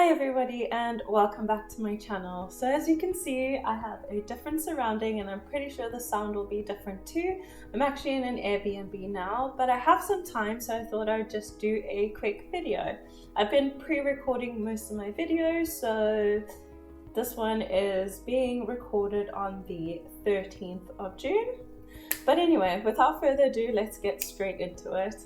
Hi everybody and welcome back to my channel. So as you can see, I have a different surrounding and I'm pretty sure the sound will be different too. I'm actually in an Airbnb now, but I have some time, so I thought I'd just do a quick video. I've been pre-recording most of my videos, so this one is being recorded on the 13th of June. But anyway, without further ado, let's get straight into it.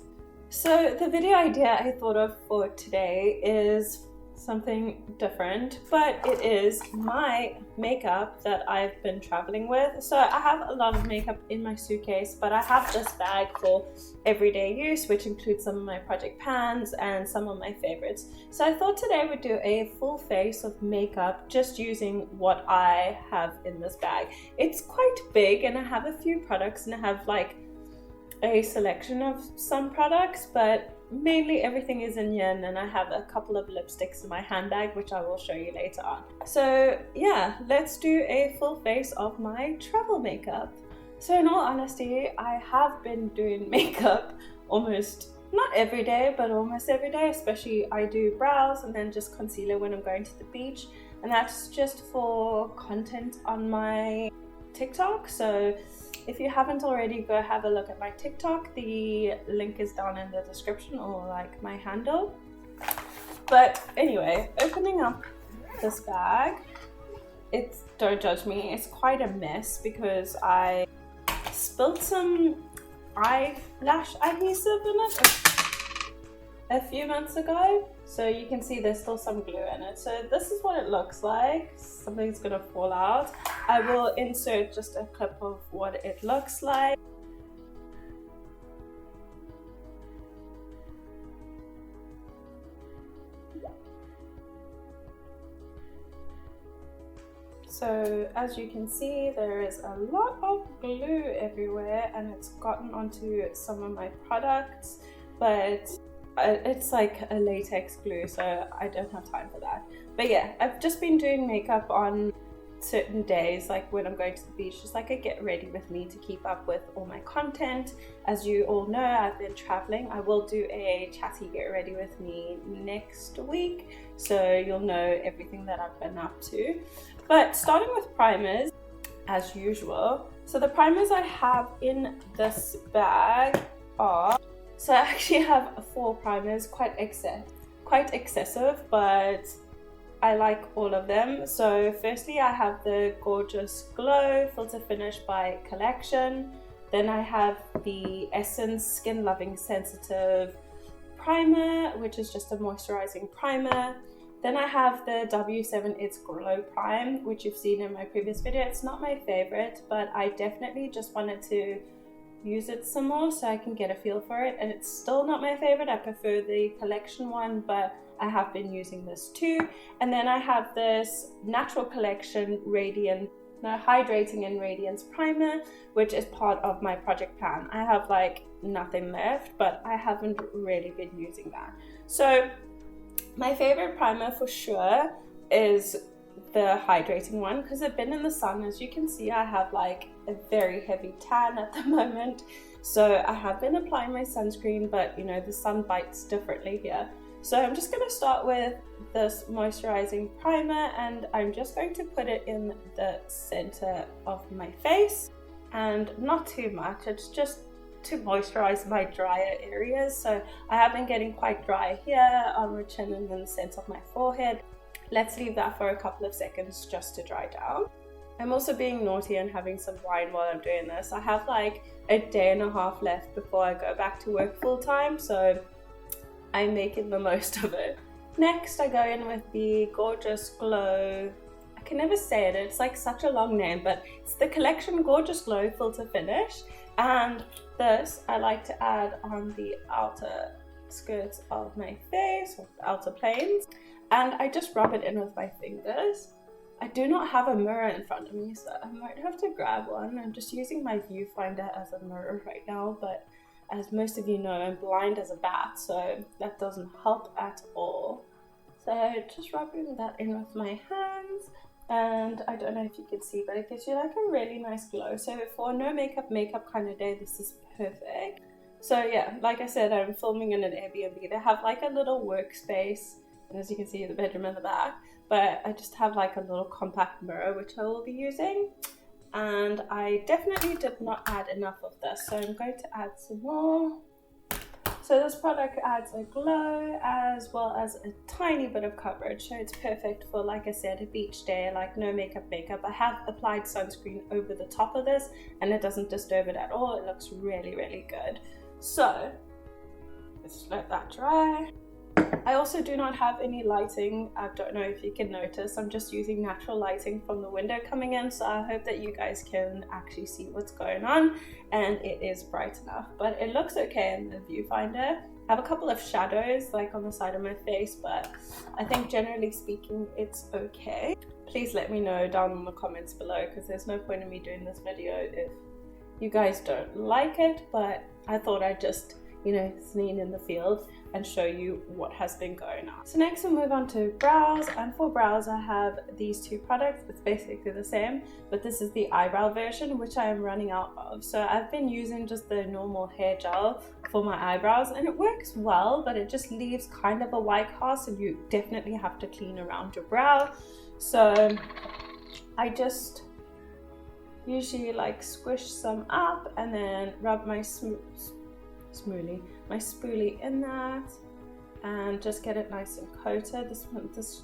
So the video idea I thought of for today is something different, but it is my makeup that I've been traveling with. So I have a lot of makeup in my suitcase, but I have this bag for everyday use, which includes some of my project pans and some of my favorites. So I thought today I would do a full face of makeup just using what I have in this bag. It's quite big and I have a few products and I have like a selection of some products, but mainly everything is in yen, and I have a couple of lipsticks in my handbag which I will show you later on. So yeah, let's do a full face of my travel makeup. So in all honesty, I have been doing makeup almost, not every day, but almost every day. Especially I do brows and then just concealer when I'm going to the beach, and that's just for content on my TikTok. So if you haven't already, go have a look at my TikTok. The link is down in the description, or like my handle. But anyway, opening up this bag, don't judge me, it's quite a mess because I spilled some eyelash adhesive in it a few months ago. So you can see there's still some glue in it. So this is what it looks like. Something's gonna fall out. I will insert just a clip of what it looks like. So as you can see, there is a lot of glue everywhere and it's gotten onto some of my products, but it's like a latex glue, so I don't have time for that. But yeah, I've just been doing makeup on certain days, like when I'm going to the beach, just like a get ready with me to keep up with all my content. As you all know, I've been traveling. I will do a chatty get ready with me next week, so you'll know everything that I've been up to. But starting with primers, as usual. So the primers I have in this bag are, so I actually have 4 primers, quite excessive, but I like all of them. So firstly, I have the Gorgeous Glow Filter Finish by Collection. Then I have the Essence Skin Loving Sensitive Primer, which is just a moisturizing primer. Then I have the W7 It's Glow Prime, which you've seen in my previous video. It's not my favorite, but I definitely just wanted to use it some more so I can get a feel for it, and it's still not my favorite. I prefer the collection one, but I have been using this too. And then I have this Natural Collection Hydrating and Radiance Primer, which is part of my project pan. I have like nothing left, but I haven't really been using that. So my favorite primer for sure is the hydrating one, because I've been in the sun. As you can see, I have like a very heavy tan at the moment, so I have been applying my sunscreen, but you know, the sun bites differently here. So I'm just going to start with this moisturizing primer, and I'm just going to put it in the center of my face, and not too much. It's just to moisturize my drier areas. So I have been getting quite dry here on my chin and then the center of my forehead. Let's leave that for a couple of seconds just to dry down. I'm also being naughty and having some wine while I'm doing this. I have like a day and a half left before I go back to work full time, so I'm making the most of it. Next, I go in with the Gorgeous Glow, I can never say it, it's like such a long name, but it's the Collection Gorgeous Glow Filter Finish. And this I like to add on the outer skirts of my face, or the outer planes. And I just rub it in with my fingers. I do not have a mirror in front of me, so I might have to grab one. I'm just using my viewfinder as a mirror right now, but as most of you know, I'm blind as a bat, so that doesn't help at all. So just rubbing that in with my hands, and I don't know if you can see, but it gives you like a really nice glow. So for no makeup kind of day, this is perfect. So yeah, like I said, I'm filming in an Airbnb. They have like a little workspace And as you can see, the bedroom in the back. But I just have like a little compact mirror, which I will be using. And I definitely did not add enough of this, so I'm going to add some more. So this product adds a glow as well as a tiny bit of coverage, so it's perfect for, like I said, a beach day, like no makeup. I have applied sunscreen over the top of this and it doesn't disturb it at all. It looks really, really good. So let's let that dry. I also do not have any lighting. I don't know if you can notice, I'm just using natural lighting from the window coming in, so I hope that you guys can actually see what's going on, and it is bright enough, but it looks okay in the viewfinder. I have a couple of shadows like on the side of my face, but I think generally speaking it's okay. Please let me know down in the comments below, because there's no point in me doing this video if you guys don't like it, but I thought I'd just, you know, Zanine in the field and show you what has been going on. So next we'll move on to brows, and for brows I have these two products. It's basically the same, but this is the eyebrow version, which I am running out of. So I've been using just the normal hair gel for my eyebrows and it works well, but it just leaves kind of a white cast and you definitely have to clean around your brow. So I just usually like squish some up and then rub my spoolie in that and just get it nice and coated. This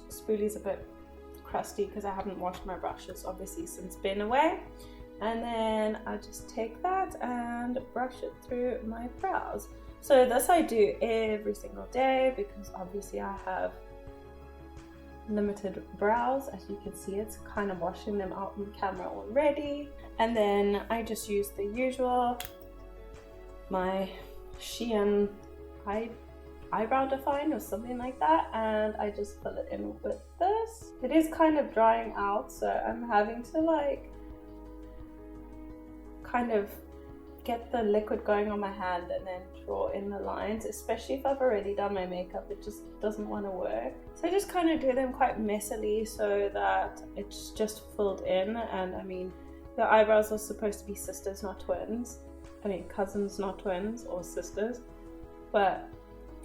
spoolie's a bit crusty because I haven't washed my brushes obviously since being away, and then I just take that and brush it through my brows. So this I do every single day because obviously I have limited brows. As you can see, it's kind of washing them out on camera already, and then I just use the usual, my Shein eyebrow define or something like that, and I just fill it in with this. It is kind of drying out, so I'm having to like kind of get the liquid going on my hand and then draw in the lines, especially if I've already done my makeup. It just doesn't want to work, so I just kind of do them quite messily so that it's just filled in. And I mean, the eyebrows are supposed to be sisters, not twins. I mean cousins, not twins or sisters, but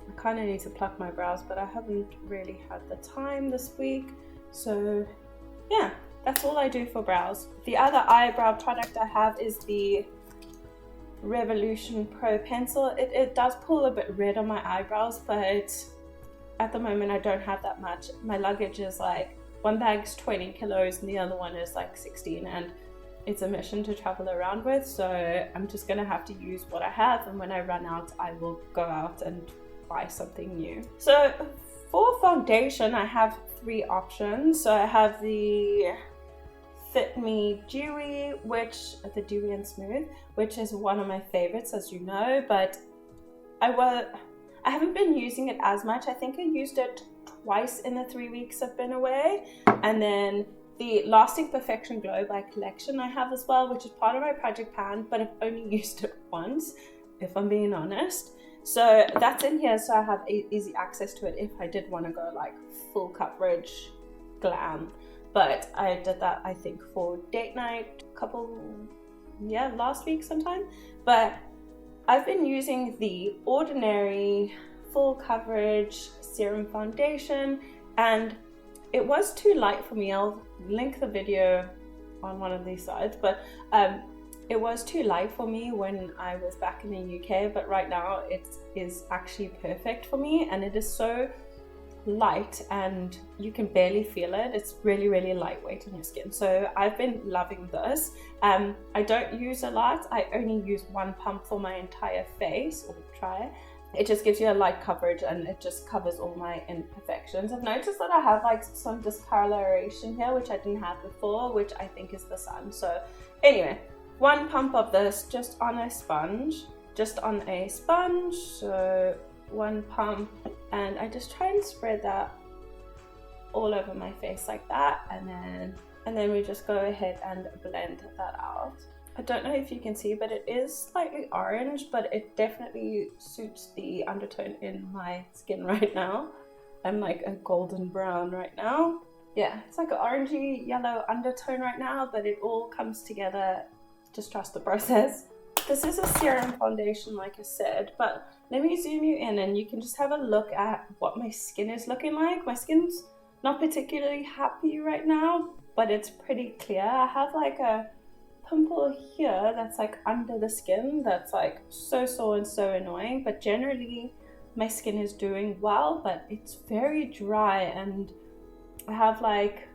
I kind of need to pluck my brows, but I haven't really had the time this week. So yeah, that's all I do for brows. The other eyebrow product I have is the Revolution Pro Pencil. It does pull a bit red on my eyebrows, but at the moment I don't have that much. My luggage is like, one bag's 20 kilos and the other one is like 16, and it's a mission to travel around with, so I'm just gonna have to use what I have, and when I run out I will go out and buy something new. So for foundation I have three options. So I have the Fit Me Dewy, the Dewy and Smooth, which is one of my favorites, as you know, but I haven't been using it as much. I think I used it twice in the 3 weeks I've been away. And then the Lasting Perfection Glow by Collection I have as well, which is part of my Project Pan, but I've only used it once, if I'm being honest. So that's in here, so I have easy access to it if I did want to go like full coverage glam. But I did that, I think, for date night last week sometime. But I've been using the Ordinary Full Coverage Serum Foundation, and it was too light for me. I'll link the video on one of these sides, but it was too light for me when I was back in the UK, but right now it is actually perfect for me, and it is so light and you can barely feel it. It's really, really lightweight on your skin, so I've been loving this. I don't use a lot. I only use one pump for my entire face, or try. It just gives you a light coverage and it just covers all my imperfections. I've noticed that I have like some discoloration here, which I didn't have before, which I think is the sun. So anyway, one pump of this just on a sponge, so one pump, and I just try and spread that all over my face like that, and then we just go ahead and blend that out. I don't know if you can see, but it is slightly orange, but it definitely suits the undertone in my skin right now. I'm like a golden brown right now. Yeah, it's like an orangey yellow undertone right now, but it all comes together. Just trust the process. This is a serum foundation, like I said, but let me zoom you in and you can just have a look at what my skin is looking like. My skin's not particularly happy right now, but it's pretty clear. I have like a pimple here that's like under the skin that's like so sore and so annoying, but generally my skin is doing well, but it's very dry, and I have like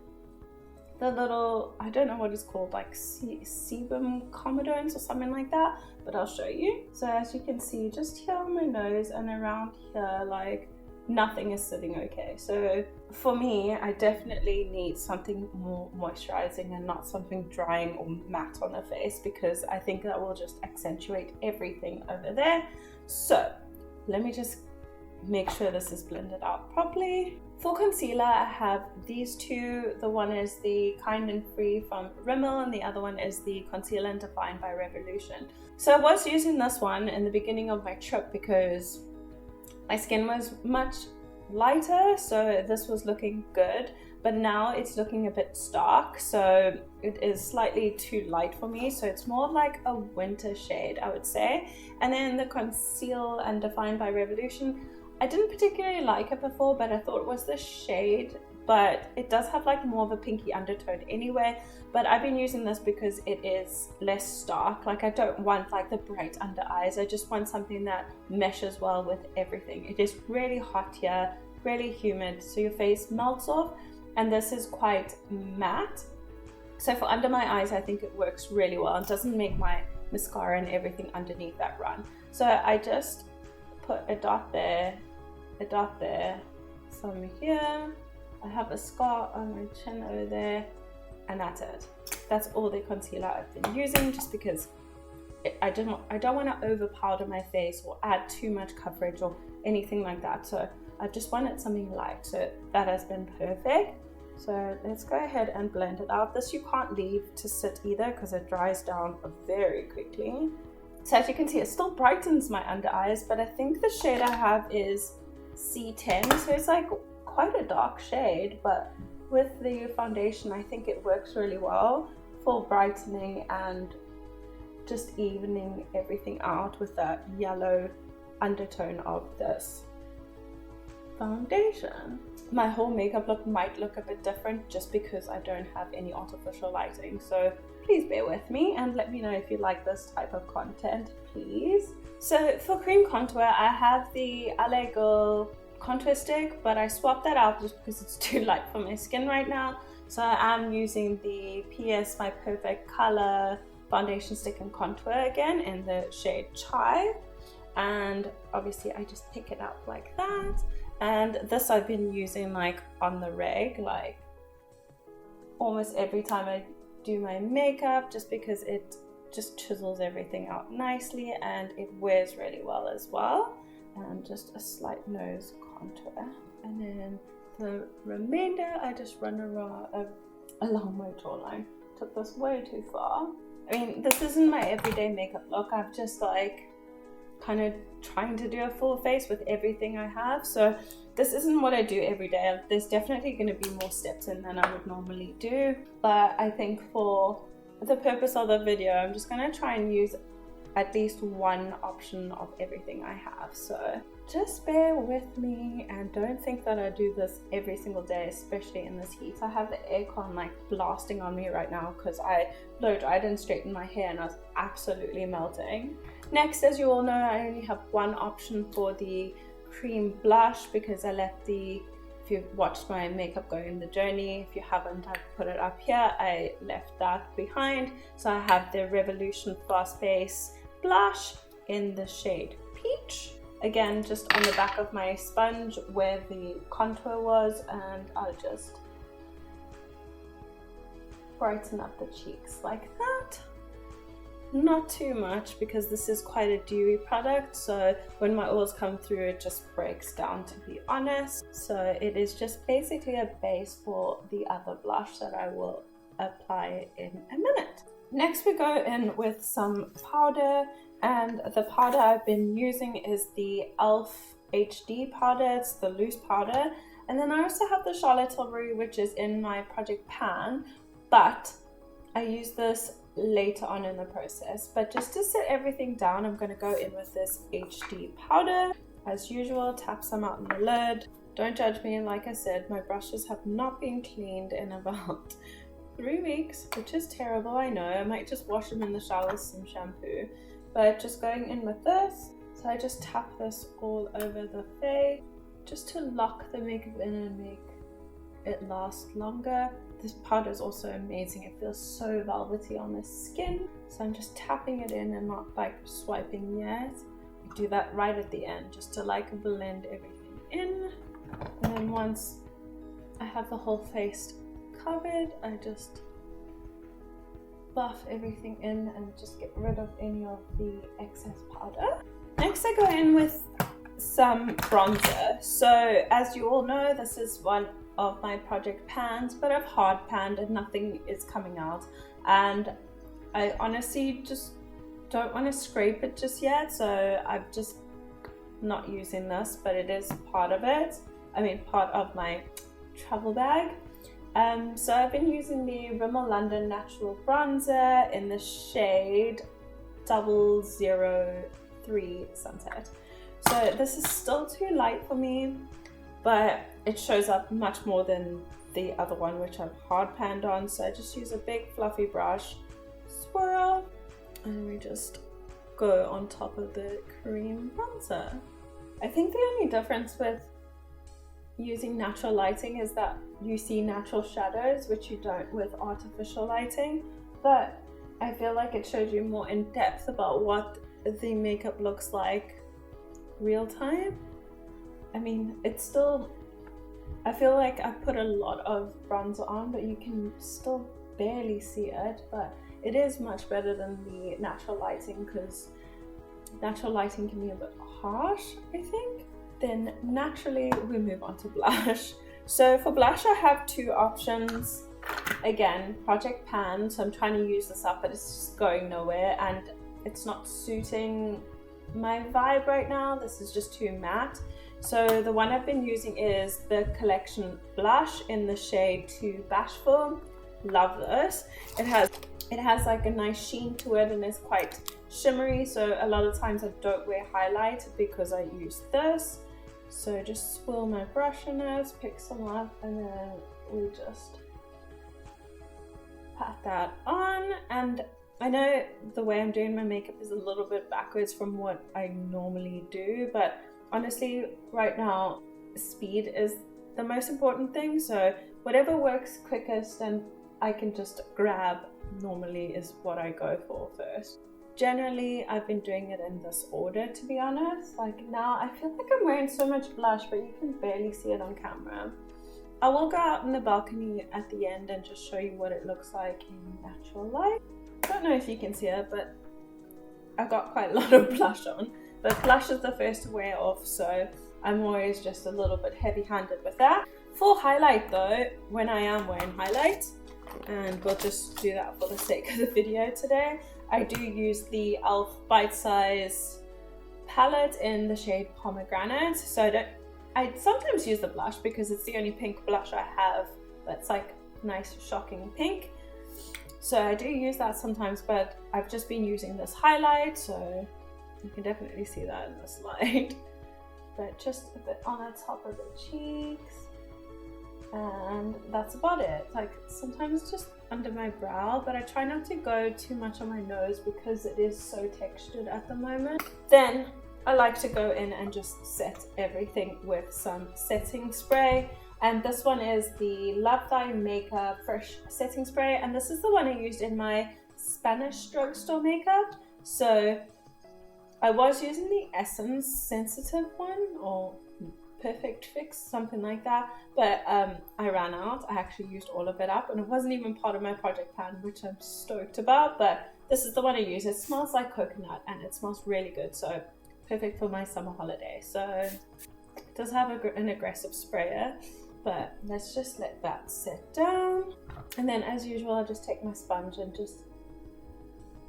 the little, I don't know what it's called, like sebum comedones or something like that, but I'll show you. So as you can see, just here on my nose and around here, like nothing is sitting okay. So for me, I definitely need something more moisturizing and not something drying or matte on the face, because I think that will just accentuate everything over there. So let me just make sure this is blended out properly. For concealer, I have these two. The one is the Kind and Free from Rimmel, and the other one is the Concealer and Define by Revolution. So I was using this one in the beginning of my trip because my skin was much lighter, so this was looking good, but now it's looking a bit stark, so it is slightly too light for me, so it's more like a winter shade, I would say. And then the Conceal and Define by Revolution, I didn't particularly like it before, but I thought it was the shade, but it does have like more of a pinky undertone anyway. But I've been using this because it is less stark. Like I don't want like the bright under eyes, I just want something that meshes well with everything. It is really hot here, really humid, so your face melts off, and this is quite matte. So for under my eyes, I think it works really well. It doesn't make my mascara and everything underneath that run. So I just put a dot there, some here. I have a scar on my chin over there, and that's it. That's all the concealer I've been using, just because I don't want to over powder my face or add too much coverage or anything like that. So I just wanted something light, so that has been perfect. So let's go ahead and blend it out. This you can't leave to sit either because it dries down very quickly. So as you can see, it still brightens my under eyes, but I think the shade I have is C10, so it's like quite a dark shade, but with the foundation I think it works really well for brightening and just evening everything out with that yellow undertone of this foundation. My whole makeup look might look a bit different just because I don't have any artificial lighting, so please bear with me and let me know if you like this type of content, please. So for cream contour, I have the LA Girl contour stick, but I swapped that out just because it's too light for my skin right now. So I'm using the PS My Perfect Color foundation stick and contour again in the shade Chai, and obviously I just pick it up like that. And this I've been using like on the reg, like almost every time I do my makeup, just because it just chisels everything out nicely and it wears really well as well. And just a slight nose contour, and then the remainder I just run around along my jawline. Took this way too far. I mean, this isn't my everyday makeup look. I've just like kind of trying to do a full face with everything I have, so this isn't what I do every day. There's definitely going to be more steps in than I would normally do, but I think for the purpose of the video I'm just going to try and use at least one option of everything I have. So just bear with me and don't think that I do this every single day, especially in this heat. I have the aircon like blasting on me right now because I blow dried and straightened my hair and I was absolutely melting. Next, as you all know, I only have one option for the cream blush because I left the, if you've watched my makeup going the journey, if you haven't, I've put it up here, I left that behind. So I have the Revolution Fast Face blush in the shade Peach, again just on the back of my sponge where the contour was, and I'll just brighten up the cheeks like that. Not too much because this is quite a dewy product, so when my oils come through it just breaks down, to be honest. So it is just basically a base for the other blush that I will apply in a minute. Next we go in with some powder, and the powder I've been using is the e.l.f. HD powder. It's the loose powder, and then I also have the Charlotte Tilbury, which is in my Project Pan, but I use this later on in the process. But just to set everything down, I'm going to go in with this HD powder. As usual, tap some out in the lid. Don't judge me, like I said, my brushes have not been cleaned in about 3 weeks, which is terrible, I know. I might just wash them in the shower with some shampoo. But just going in with this, so I just tap this all over the face, just to lock the makeup in and make it last longer. This powder is also amazing. It feels so velvety on the skin. So I'm just tapping it in and not like swiping yet. I do that right at the end, just to like blend everything in. And then once I have the whole face covered, I just buff everything in and just get rid of any of the excess powder. Next, I go in with some bronzer. So as you all know, this is one of my project pans, but I've hard panned and nothing is coming out. And I honestly just don't want to scrape it just yet, so I'm just not using this, but it is part of it. I mean, part of my travel bag. So I've been using the Rimmel London Natural Bronzer in the shade 003 Sunset. So this is still too light for me, but it shows up much more than the other one, which I've hard panned on. So I just use a big fluffy brush, swirl, and we just go on top of the cream bronzer. I think the only difference with using natural lighting is that you see natural shadows, which you don't with artificial lighting, but I feel like it shows you more in depth about what the makeup looks like real time. I mean, it's still, I feel like I put a lot of bronzer on, but you can still barely see it, but it is much better than the natural lighting, because natural lighting can be a bit harsh, I think. Then naturally we move on to blush. So for blush, I have 2 options. Again, project pan, so I'm trying to use this up, but it's just going nowhere and it's not suiting my vibe right now. This is just too matte. So the one I've been using is the Collection blush in the shade Too Bashful. Love this. It has like a nice sheen to it and it's quite shimmery, so a lot of times I don't wear highlight because I use this. So just swirl my brush in it, pick some up, and then we just pat that on. And I know the way I'm doing my makeup is a little bit backwards from what I normally do, but honestly right now speed is the most important thing. So whatever works quickest and I can just grab normally is what I go for first. Generally, I've been doing it in this order, to be honest. Like now, I feel like I'm wearing so much blush, but you can barely see it on camera. I will go out in the balcony at the end and just show you what it looks like in natural light. I don't know if you can see it, but I've got quite a lot of blush on. But blush is the first to wear off, so I'm always just a little bit heavy-handed with that. For highlight though, when I am wearing highlight, and we'll just do that for the sake of the video today, I do use the e.l.f. Bite Size palette in the shade Pomegranate. So I sometimes use the blush because it's the only pink blush I have that's like nice shocking pink. So I do use that sometimes, but I've just been using this highlight, so you can definitely see that in this light. But just a bit on the top of the cheeks. And that's about it. Like sometimes just under my brow, but I try not to go too much on my nose because it is so textured at the moment. Then I like to go in and just set everything with some setting spray. And this one is the Love Thy Makeup Fresh Setting Spray. And this is the one I used in my Spanish drugstore makeup. So I was using the Essence Sensitive one, or Perfect Fix, something like that, but I ran out. I actually used all of it up and it wasn't even part of my project pan, which I'm stoked about, but this is the one I use. It smells like coconut and it smells really good, so perfect for my summer holiday. So it does have an aggressive sprayer, but let's just let that sit down. And then as usual, I'll just take my sponge and just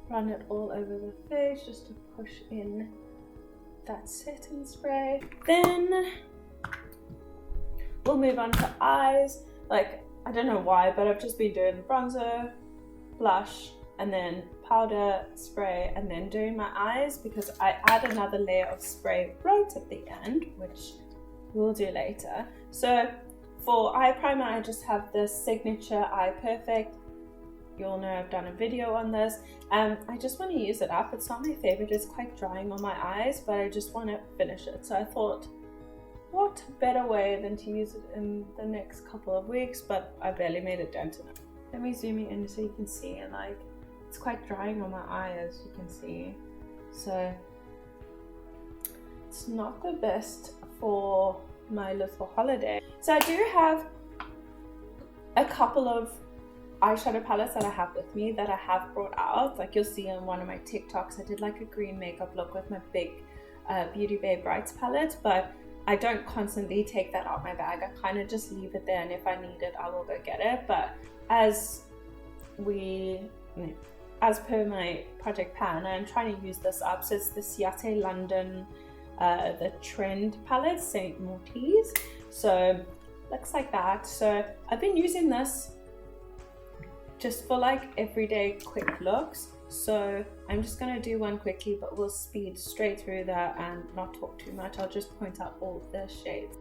run it all over the face just to push in that setting spray. Then we'll move on to eyes. Like, I don't know why, but I've just been doing bronzer, blush, and then powder, spray, and then doing my eyes, because I add another layer of spray right at the end, which we'll do later. So for eye primer, I just have the Signature Eye Perfect. You all know I've done a video on this. I just want to use it up. It's not my favorite, it's quite drying on my eyes, but I just want to finish it. So I thought, what better way than to use it in the next couple of weeks, but I barely made a dent in it. Let me zoom you in so you can see, and like, it's quite drying on my eye, as you can see. So it's not the best for my little holiday. So I do have a couple of eyeshadow palettes that I have with me that I have brought out. Like you'll see on one of my TikToks, I did like a green makeup look with my big Beauty Bay Brights palette, but I don't constantly take that out my bag. I kind of just leave it there, and if I need it, I will go get it. But as per my project plan, I'm trying to use this up. So it's the Ciate London, the Trend palette, St. Mortiz. So looks like that. So I've been using this just for like everyday quick looks. So I'm just going to do one quickly, but we'll speed straight through that and not talk too much. I'll just point out all the shades.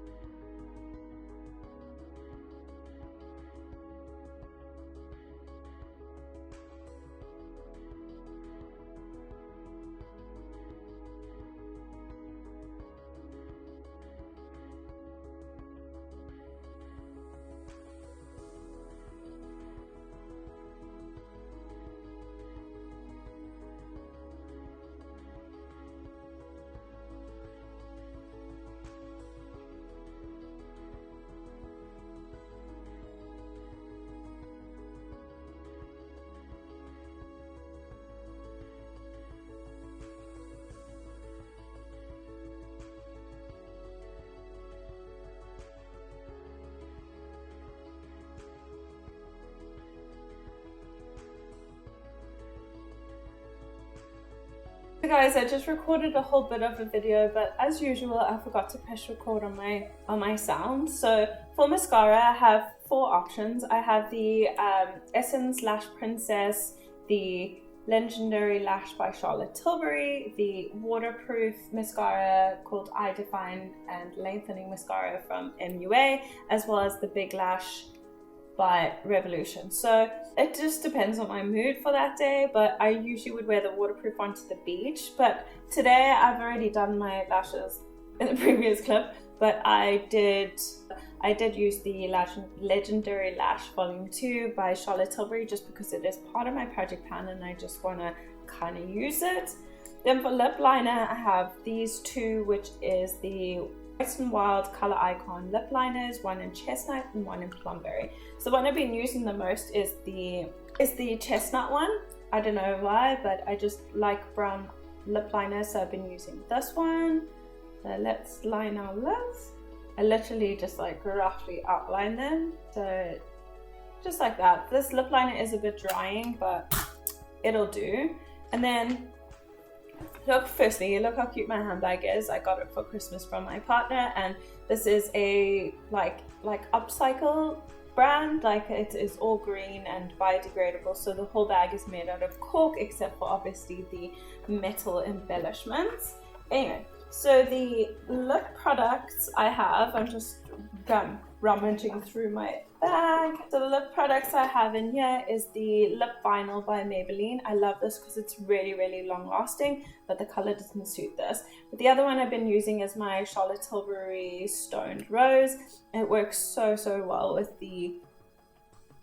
So guys, I just recorded a whole bit of a video, but as usual, I forgot to press record on my sound. So for mascara, I have 4 options. I have the Essence Lash Princess, the Legendary Lash by Charlotte Tilbury, the waterproof mascara called Eye Define and Lengthening Mascara from MUA, as well as the Big Lash by Revolution. So it just depends on my mood for that day, but I usually would wear the waterproof one to the beach. But today I've already done my lashes in the previous clip, but I did use the Legendary Lash Volume 2 by Charlotte Tilbury, just because it is part of my project plan and I just want to kind of use it. Then for lip liner, I have these 2, which is the Wet n Wild Color Icon lip liners, one in chestnut and one in plumberry. So the one I've been using the most is the chestnut one. I don't know why, but I just like brown lip liners, so I've been using this one. So let's line our lips. I literally just like roughly outline them, so just like that. This lip liner is a bit drying, but it'll do. And then firstly, look how cute my handbag is. I got it for Christmas from my partner, and this is a like upcycle brand. Like, it is all green and biodegradable, so the whole bag is made out of cork, except for obviously the metal embellishments. Anyway, so the lip products I have, I'm just rummaging through my bag. So the lip products I have in here is the Lip Vinyl by Maybelline. I love this because it's really long lasting, but the color doesn't suit this. But the other one I've been using is my Charlotte Tilbury Stoned Rose. It works so well with the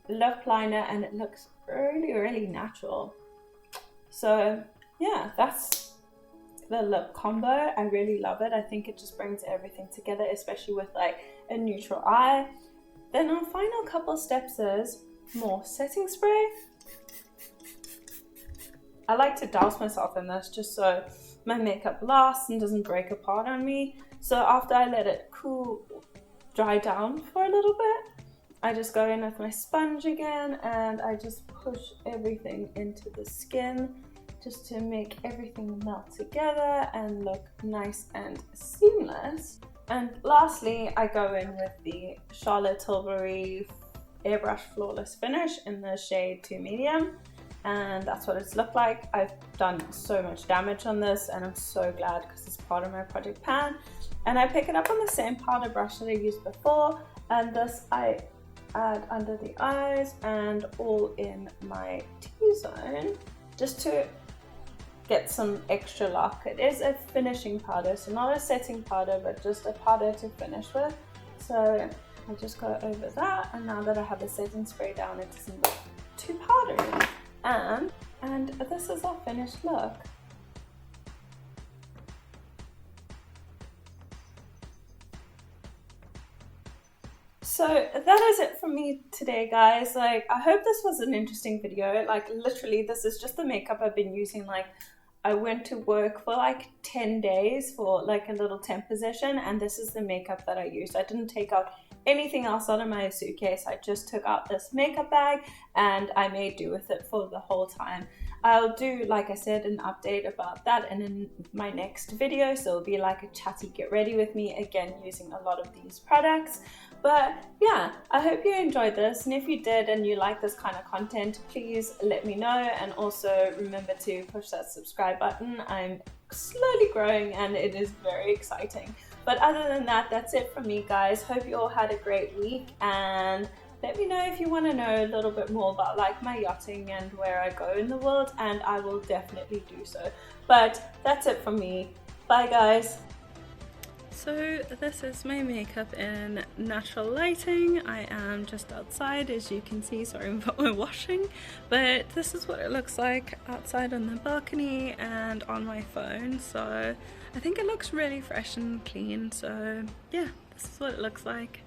lip liner, and it looks really natural. So yeah, that's the lip combo. I really love it. I think it just brings everything together, especially with like a neutral eye. Then our final couple steps is more setting spray. I like to douse myself in this just so my makeup lasts and doesn't break apart on me. So after I let it dry down for a little bit, I just go in with my sponge again and I just push everything into the skin, just to make everything melt together and look nice and seamless. And lastly, I go in with the Charlotte Tilbury Airbrush Flawless Finish in the shade 2 Medium. and that's what it's looked like. I've done so much damage on this, and I'm so glad because it's part of my project pan. And I pick it up on the same powder brush that I used before, and this I add under the eyes and all in my T-zone just to get some extra lock. It is a finishing powder, so not a setting powder, but just a powder to finish with. So I just go over that, and now that I have the setting spray down, it doesn't look too powdery. And this is our finished look. So that is it from me today, guys. Like, I hope this was an interesting video. Like, literally, this is just the makeup I've been using. Like, I went to work for like 10 days for like a little temp position, and this is the makeup that I used. I didn't take out anything else out of my suitcase. I just took out this makeup bag and I made do with it for the whole time. I'll do, like I said, an update about that in my next video, so it'll be like a chatty get ready with me, again using a lot of these products. But yeah, I hope you enjoyed this, and if you did and you like this kind of content, please let me know, and also remember to push that subscribe button. I'm slowly growing and it is very exciting. But other than that, that's it from me, guys. Hope you all had a great week, and let me know if you want to know a little bit more about like my yachting and where I go in the world, and I will definitely do so. But that's it from me. Bye, guys. So this is my makeup in natural lighting. I am just outside, as you can see. Sorry about my washing, but this is what it looks like outside on the balcony and on my phone. So I think it looks really fresh and clean. So yeah, this is what it looks like.